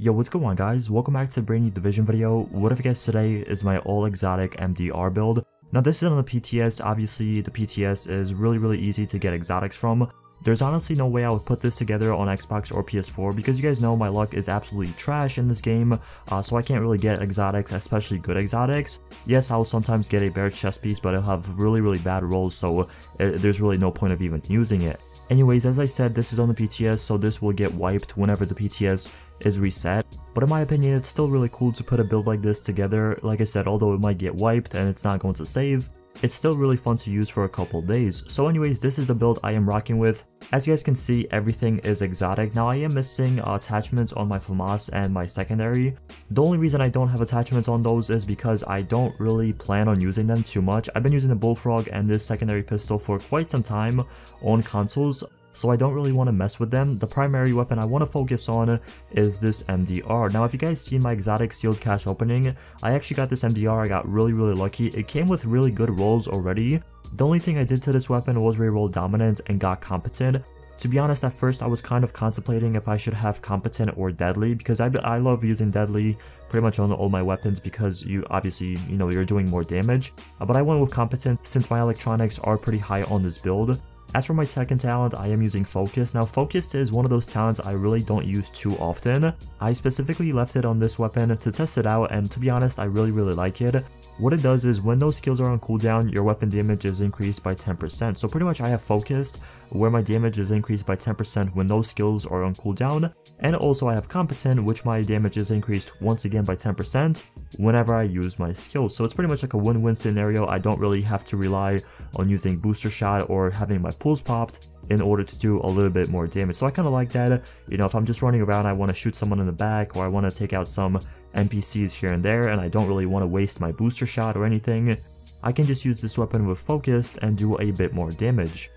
Yo, what's going on guys? Welcome back to a brand new division video. What if you guys today is my all exotic MDR build. Now this is on the PTS. Obviously the PTS is really easy to get exotics from. There's honestly no way I would put this together on Xbox or PS4 because you guys know my luck is absolutely trash in this game, so I can't really get exotics, especially good exotics. Yes, I'll sometimes get a Barrett's chest piece, but it'll have really bad rolls, so there's really no point of even using it. Anyways, as I said, this is on the PTS, so this will get wiped whenever the PTS is reset. But in my opinion, it's still really cool to put a build like this together. Like I said, although it might get wiped and it's not going to save, it's still really fun to use for a couple days. So anyways, this is the build I am rocking with. As you guys can see, everything is exotic. Now I am missing attachments on my FAMAS and my secondary. The only reason I don't have attachments on those is because I don't really plan on using them too much. I've been using the Bullfrog and this secondary pistol for quite some time on consoles, so I don't really want to mess with them. The primary weapon I want to focus on is this MDR. Now if you guys seen my exotic sealed cache opening, I actually got this MDR. I got really lucky. It came with really good rolls already. The only thing I did to this weapon was re-roll dominant and got competent. To be honest, at first I was kind of contemplating if I should have competent or deadly, because I love using deadly pretty much on all my weapons because you obviously, you're doing more damage. But I went with competent since my electronics are pretty high on this build. As for my second talent, I am using Focus. Now Focus is one of those talents I really don't use too often. I specifically left it on this weapon to test it out, and to be honest, I really like it. What it does is when those skills are on cooldown, your weapon damage is increased by 10%. So pretty much I have Focused, where my damage is increased by 10% when those skills are on cooldown. And also I have Competent, which my damage is increased once again by 10% whenever I use my skills. So it's pretty much like a win-win scenario. I don't really have to rely on using Booster Shot or having my pulls popped in order to do a little bit more damage. So I kind of like that. If I'm just running around, I want to shoot someone in the back, or I want to take out some NPCs here and there, and I don't really want to waste my booster shot or anything, I can just use this weapon with Focused and do a bit more damage.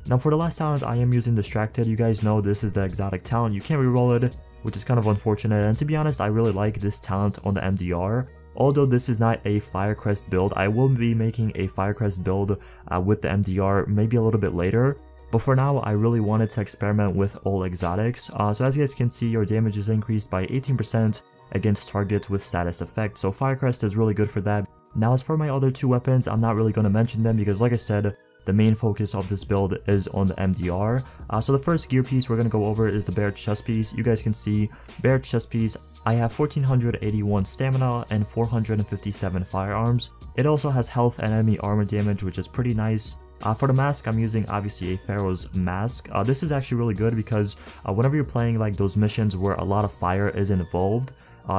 Now for the last talent, I am using Distracted. You guys know this is the exotic talent. You can't reroll it, which is kind of unfortunate, and to be honest, I really like this talent on the MDR. Although this is not a Firecrest build, I will be making a Firecrest build with the MDR maybe a little bit later. But for now, I really wanted to experiment with all exotics. So as you guys can see, your damage is increased by 18% against targets with status effect. So Firecrest is really good for that. Now as for my other two weapons, I'm not really going to mention them because like I said, the main focus of this build is on the MDR. So the first gear piece we're going to go over is the Barrett's chest piece. You guys can see Barrett's chest piece. I have 1481 stamina and 457 firearms. It also has health and enemy armor damage, which is pretty nice. For the mask, I'm using obviously a Pharaoh's mask. This is actually really good because whenever you're playing like those missions where a lot of fire is involved,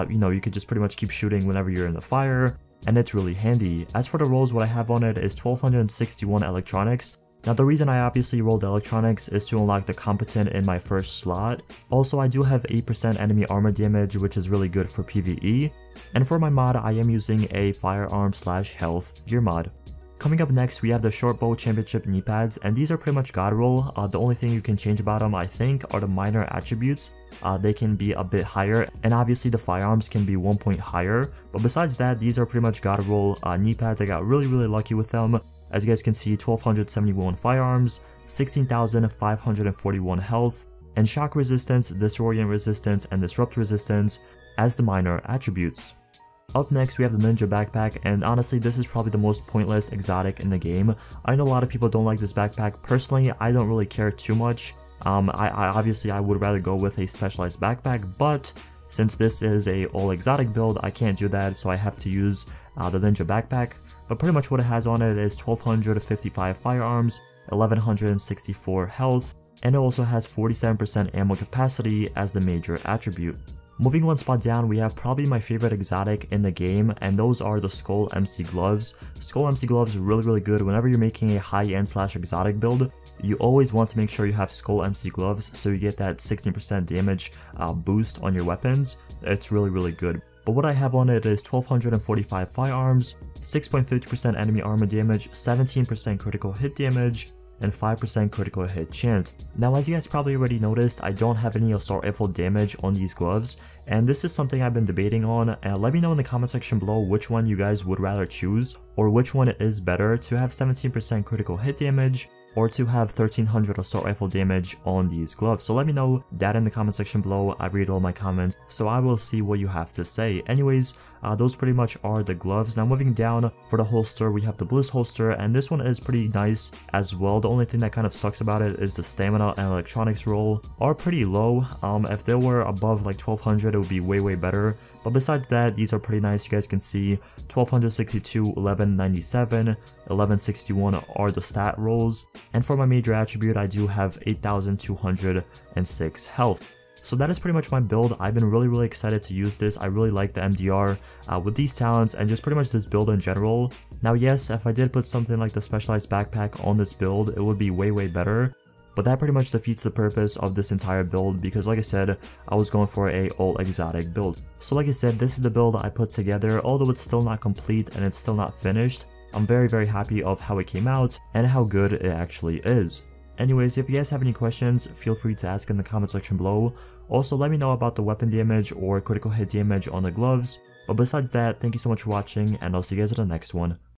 you could just pretty much keep shooting whenever you're in the fire, and it's really handy. As for the rolls, what I have on it is 1261 electronics. Now the reason I obviously rolled electronics is to unlock the competent in my first slot. Also I do have 8% enemy armor damage, which is really good for PvE. And for my mod, I am using a firearm/health gear mod. Coming up next, we have the Short Bow Championship knee pads, and these are pretty much god roll. The only thing you can change about them, I think, are the minor attributes. They can be a bit higher, and obviously the firearms can be 1 point higher. But besides that, these are pretty much god roll knee pads. I got really lucky with them. As you guys can see, 1271 firearms, 16,541 health, and shock resistance, disorient resistance, and disrupt resistance as the minor attributes. Up next, we have the Ninja Backpack, and honestly, this is probably the most pointless exotic in the game. I know a lot of people don't like this backpack. Personally, I don't really care too much. Obviously, I would rather go with a specialized backpack, but since this is a all exotic build, I can't do that, so I have to use the Ninja Backpack. But pretty much what it has on it is 1255 firearms, 1164 health, and it also has 47% ammo capacity as the major attribute. Moving one spot down, we have probably my favorite exotic in the game, and those are the Skull MC Gloves. Skull MC Gloves are really good whenever you're making a high-end / exotic build. You always want to make sure you have Skull MC Gloves so you get that 16% damage boost on your weapons. It's really good. But what I have on it is 1245 firearms, 6.50% enemy armor damage, 17% critical hit damage, and 5% critical hit chance. Now as you guys probably already noticed, I don't have any assault rifle damage on these gloves, and this is something I've been debating on. Let me know in the comment section below which one you guys would rather choose, or which one is better, to have 17% critical hit damage or to have 1300 assault rifle damage on these gloves. So let me know that in the comment section below. I read all my comments, so I will see what you have to say. Anyways, those pretty much are the gloves. Now moving down for the holster, we have the Bliss holster, and this one is pretty nice as well. The only thing that kind of sucks about it is the stamina and electronics roll are pretty low. If they were above like 1200, it would be way better. But besides that, these are pretty nice. You guys can see 1262, 1197, 1161 are the stat rolls. And for my major attribute, I do have 8206 health. So that is pretty much my build. I've been really excited to use this. I really like the MDR with these talents and just pretty much this build in general. Now yes, if I did put something like the specialized backpack on this build, it would be way better. But that pretty much defeats the purpose of this entire build because like I said, I was going for a all exotic build. So like I said, this is the build I put together. Although it's still not complete and it's still not finished, I'm very happy of how it came out and how good it actually is. Anyways, if you guys have any questions, feel free to ask in the comment section below. Also, let me know about the weapon damage or critical hit damage on the gloves. But besides that, thank you so much for watching, and I'll see you guys in the next one.